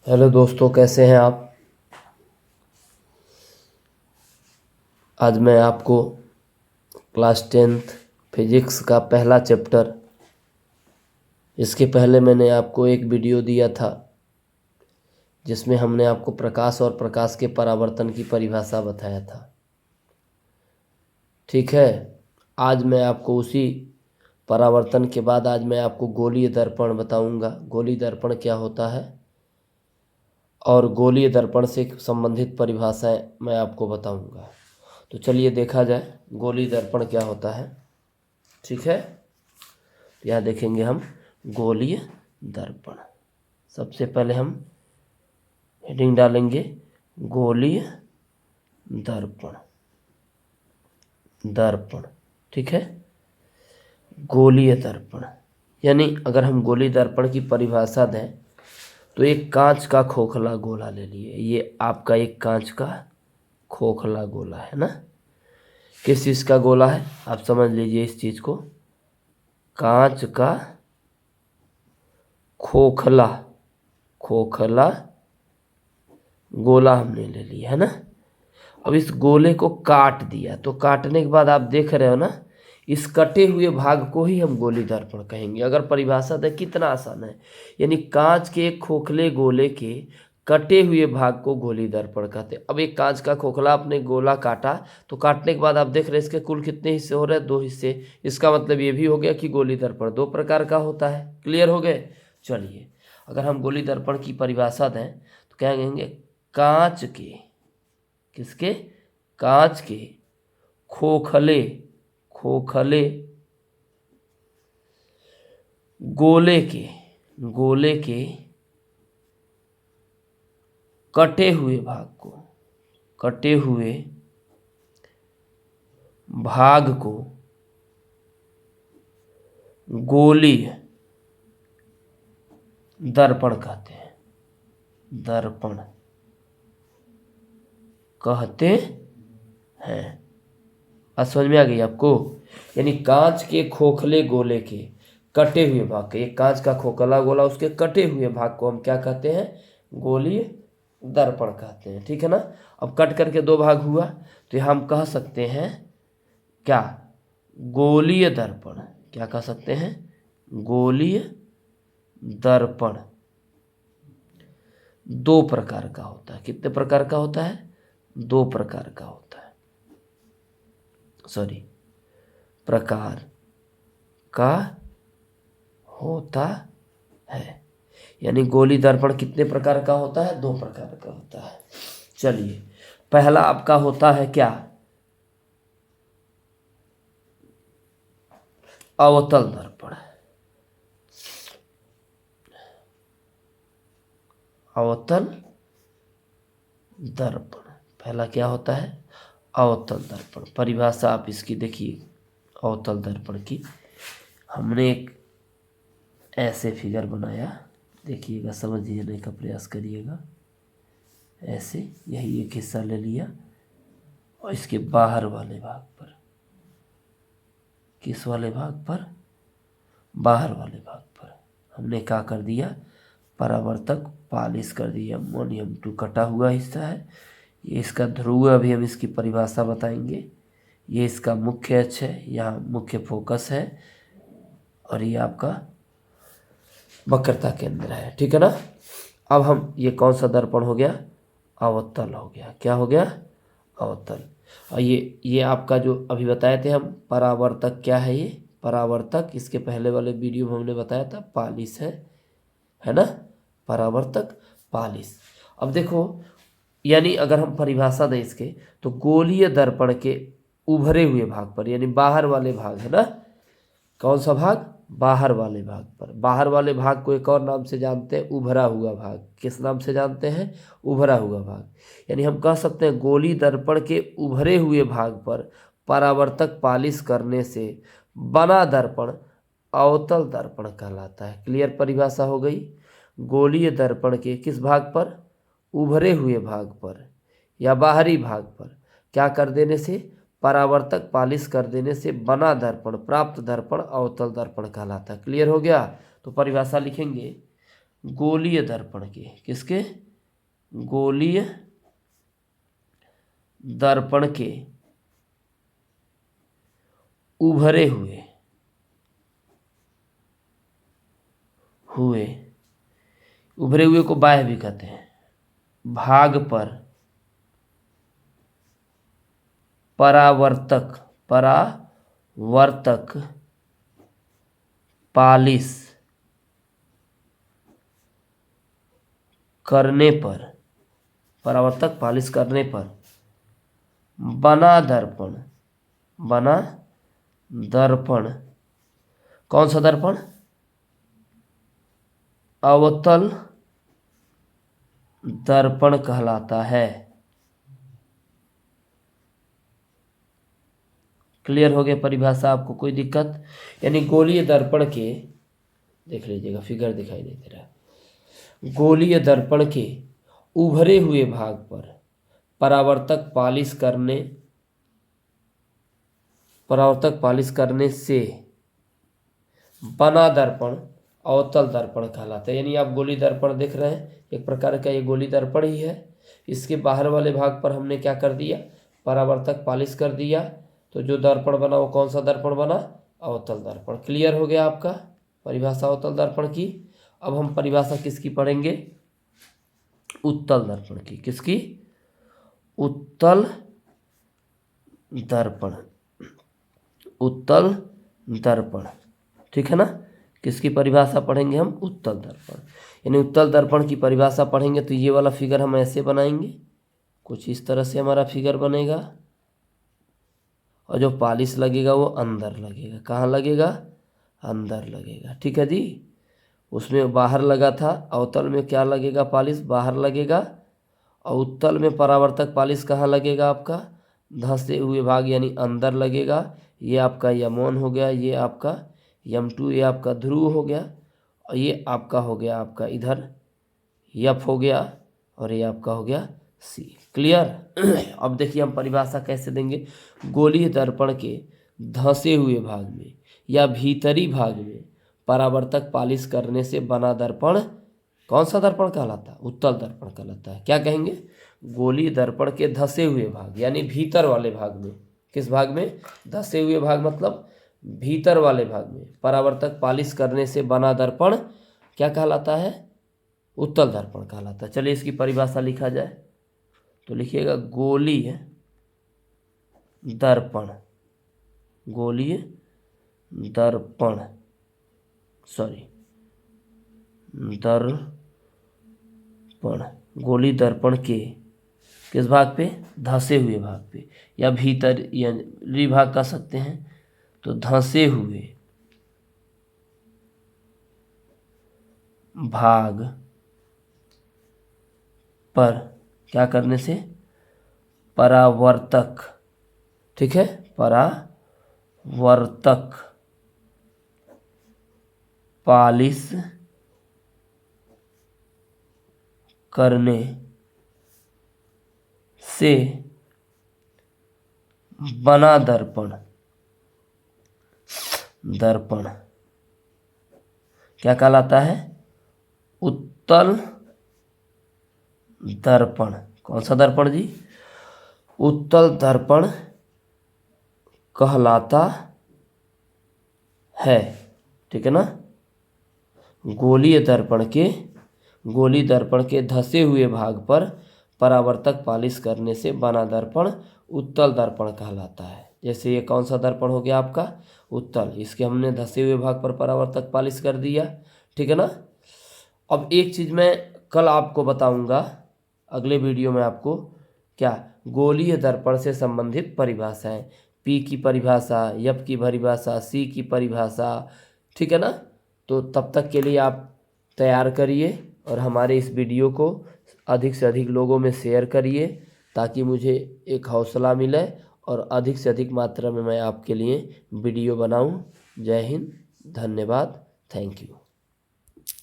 Hello दोस्तों, कैसे हैं आप। आज मैं आपको क्लास 10th फिजिक्स का पहला चैप्टर, इसके पहले मैंने आपको एक वीडियो दिया था जिसमें हमने आपको प्रकाश और प्रकाश के परावर्तन की परिभाषा बताया था। ठीक है, आज मैं आपको उसी परावर्तन के बाद आज मैं आपको गोलीय दर्पण बताऊंगा। गोलीय दर्पण क्या होता है और गोलीय दर्पण से संबंधित परिभाषाएं मैं आपको बताऊंगा। तो चलिए देखा जाए गोलीय दर्पण क्या होता है। ठीक है, यहाँ देखेंगे हम गोलीय दर्पण। सबसे पहले हम हेडिंग डालेंगे गोलीय दर्पण। दर्पण, ठीक है, गोलीय दर्पण यानी अगर हम गोलीय दर्पण की परिभाषा दें तो एक कांच का खोखला गोला ले लिए। ये आपका एक कांच का खोखला गोला है ना। किस चीज़ का गोला है आप समझ लीजिए इस चीज़ को। कांच का खोखला खोखला गोला हमने ले लिया है ना। अब इस गोले को काट दिया, तो काटने के बाद आप देख रहे हो ना, इस कटे हुए भाग को ही हम गोलीय दर्पण कहेंगे। अगर परिभाषा दें कितना आसान है, यानी कांच के खोखले गोले के कटे हुए भाग को गोलीय दर्पण कहते हैं। अब एक कांच का खोखला आपने गोला काटा, तो काटने के बाद आप देख रहे हैं इसके कुल कितने हिस्से हो रहे हैं, 2 हिस्से। इसका मतलब ये भी हो गया कि गोलीय दर्पण 2 प्रकार का होता है। क्लियर हो गए। चलिए, अगर हम गोलीय दर्पण की परिभाषा दें तो क्या कहेंगे, कांच के, किसके, कांच के खोखले खोखले गोले के कटे हुए भाग को गोलीय दर्पण कहते हैं। दर्पण कहते हैं। आज समझ में आ गई आपको। यानी कांच के खोखले गोले के कटे हुए भाग के, एक कांच का खोखला गोला, उसके कटे हुए भाग को हम क्या कहते हैं, गोलीय दर्पण कहते हैं। ठीक है ना। अब कट करके 2 भाग हुआ तो हम कह सकते हैं क्या, गोलीय दर्पण। क्या कह सकते हैं, गोलीय दर्पण 2 प्रकार का होता है। कितने प्रकार का होता है, 2 प्रकार का होता है। सॉरी, प्रकार का होता है। यानी गोलीय दर्पण कितने प्रकार का होता है, 2 प्रकार का होता है। चलिए, पहला आपका होता है क्या, अवतल दर्पण। अवतल दर्पण पहला क्या होता है, अवतल दर्पण। परिभाषा आप इसकी देखिए अवतल दर्पण की। हमने एक ऐसे फिगर बनाया, देखिएगा, समझने का प्रयास करिएगा। ऐसे यही एक हिस्सा ले लिया और इसके बाहर वाले भाग पर, किस वाले भाग पर, बाहर वाले भाग पर हमने क्या कर दिया, परावर्तक पालिश कर दिया। अमोनियम 2 कटा हुआ हिस्सा है। ये इसका ध्रुव, अभी हम इसकी परिभाषा बताएंगे। ये इसका मुख्य अक्ष है, यहाँ मुख्य फोकस है, और ये आपका वक्रता केंद्र है। ठीक है ना। अब हम, ये कौन सा दर्पण हो गया, अवतल हो गया। क्या हो गया, अवतल। और ये आपका जो अभी बताए थे हम परावर्तक, क्या है ये, परावर्तक। इसके पहले वाले वीडियो में हमने बताया था पालिश है ना, परावर्तक पालिश। अब देखो, यानी अगर हम परिभाषा दें इसके, तो गोलीय दर्पण के उभरे हुए भाग पर, यानी बाहर वाले भाग है ना, कौन सा भाग, बाहर वाले भाग पर। बाहर वाले भाग को एक और नाम से जानते हैं, उभरा हुआ भाग। किस नाम से जानते हैं, उभरा हुआ भाग। यानी हम कह सकते हैं गोलीय दर्पण के उभरे हुए भाग पर परावर्तक पालिश करने से बना दर्पण अवतल दर्पण कहलाता है। क्लियर परिभाषा हो गई। गोलीय दर्पण के किस भाग पर, उभरे हुए भाग पर या बाहरी भाग पर क्या कर देने से, परावर्तक पालिश कर देने से बना दर्पण, प्राप्त दर्पण अवतल दर्पण कहलाता है। क्लियर हो गया। तो परिभाषा लिखेंगे, गोलीय दर्पण के, किसके? गोलीय दर्पण के उभरे हुए को बाह्य भी कहते हैं, भाग पर परावर्तक पालिश करने पर, परावर्तक पालिश करने पर बना दर्पण, कौन सा दर्पण? अवतल दर्पण कहलाता है। क्लियर हो गया परिभाषा? आपको कोई दिक्कत? यानी गोलीय दर्पण के, देख लीजिएगा फिगर दिखाई नहीं दे रहा, गोलीय दर्पण के उभरे हुए भाग पर परावर्तक पालिश करने से बना दर्पण अवतल दर्पण कहलाता है। यानी आप गोली दर्पण देख रहे हैं, एक प्रकार का ये गोली दर्पण ही है। इसके बाहर वाले भाग पर हमने क्या कर दिया? परावर्तक पालिश कर दिया, तो जो दर्पण बना वो कौन सा दर्पण बना? अवतल दर्पण। क्लियर हो गया आपका परिभाषा अवतल दर्पण की। अब हम परिभाषा किसकी पढ़ेंगे? उत्तल दर्पण की। किसकी? उत्तल दर्पण, ठीक है ना? किसकी परिभाषा पढ़ेंगे हम? उत्तल दर्पण। यानी उत्तल दर्पण की परिभाषा पढ़ेंगे तो ये वाला फिगर हम ऐसे बनाएंगे, कुछ इस तरह से हमारा फिगर बनेगा, और जो पालिश लगेगा वो अंदर लगेगा। कहाँ लगेगा? अंदर लगेगा। ठीक है जी। उसमें बाहर लगा था, अवतल में क्या लगेगा? पालिश बाहर लगेगा, और उत्तल में परावर्तक पालिश कहाँ लगेगा? आपका धंसे हुए भाग यानी अंदर लगेगा। ये आपका यम1 हो गया, ये आपका यम2, ये आपका ध्रुव हो गया, और ये आपका हो गया आपका इधर यफ हो गया, और ये आपका हो गया सी। क्लियर? अब देखिए हम परिभाषा कैसे देंगे। गोलीय दर्पण के धंसे हुए भाग में या भीतरी भाग में परावर्तक पालिश करने से बना दर्पण कौन सा दर्पण कहलाता है? उत्तल दर्पण कहलाता है। क्या कहेंगे? गोलीय दर्पण के धंसे हुए भाग यानी भीतर वाले भाग में। किस भाग में? धंसे हुए भाग मतलब भीतर वाले भाग में परावर्तक पालिश करने से बना दर्पण क्या कहलाता है? उत्तल दर्पण कहलाता है। चलिए इसकी परिभाषा लिखा जाए तो लिखिएगा गोलीय दर्पण, गोली दर्पण के किस भाग पे? धंसे हुए भाग पे, या भीतर या भाग कह सकते हैं। तो धंसे हुए भाग पर क्या करने से? परावर्तक, ठीक है, परावर्तक पालिश करने से बना दर्पण क्या कहलाता है? उत्तल दर्पण। कौन सा दर्पण जी? उत्तल दर्पण कहलाता है। ठीक है ना? गोलीय दर्पण के धंसे हुए भाग पर परावर्तक पालिश करने से बना दर्पण उत्तल दर्पण कहलाता है। जैसे ये कौन सा दर्पण हो गया आपका? उत्तल। इसके हमने धंसे हुए भाग पर परावर्तक पालिश कर दिया। ठीक है ना? अब एक चीज़ मैं कल आपको बताऊंगा, अगले वीडियो में आपको, क्या? गोलीय दर्पण से संबंधित परिभाषाएं, पी की परिभाषा, एफ की परिभाषा, सी की परिभाषा। ठीक है ना? तो तब तक के लिए आप तैयार करिए और हमारे इस वीडियो को अधिक से अधिक लोगों में शेयर करिए, ताकि मुझे एक हौसला मिले और अधिक से अधिक मात्रा में मैं आपके लिए वीडियो बनाऊं। जय हिंद, धन्यवाद, थैंक यू।